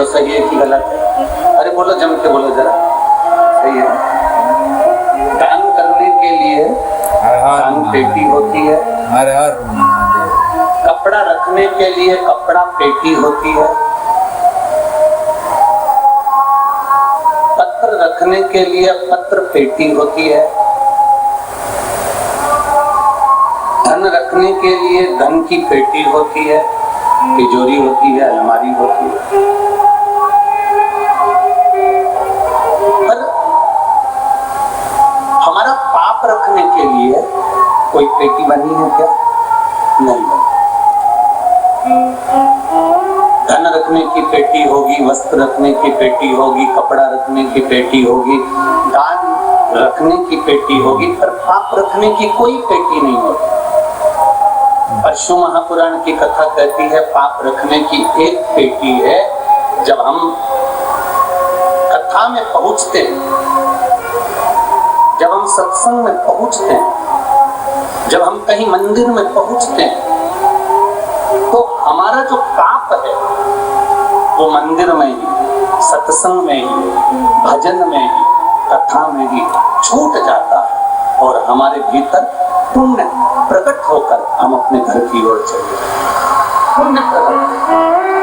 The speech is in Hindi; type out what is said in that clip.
तो सही है कि गलत है? अरे बोलो, जम के बोलो जरा, सही है। दान करने के लिए दान पेटी होती है, हर हर महादेव। कपड़ा रखने के लिए कपड़ा पेटी होती है, पत्र रखने के लिए पत्र पेटी होती है, धन रखने के लिए धन की पेटी होती है, तिजोरी होती है, अलमारी होती है। पर हमारा पाप रखने के लिए कोई पेटी बनी है क्या? नहीं बनी। धन रखने की पेटी होगी, वस्त्र रखने की पेटी होगी, कपड़ा रखने की पेटी होगी, दान रखने की पेटी होगी, पर पाप रखने की कोई पेटी नहीं होती। परशु महापुराण की कथा कहती है पाप रखने की एक पेटी है। जब हम कथा में पहुंचते हैं, जब हम सत्संग में पहुंचते हैं, जब हम कहीं मंदिर में पहुंचते हैं, तो हमारा जो पाप है वो मंदिर में ही, सत्संग में ही, भजन में ही, कथा में ही छूट जाता है और हमारे भीतर पुण्य प्रकट होकर हम अपने घर की ओर चले। पुण्य प्रकट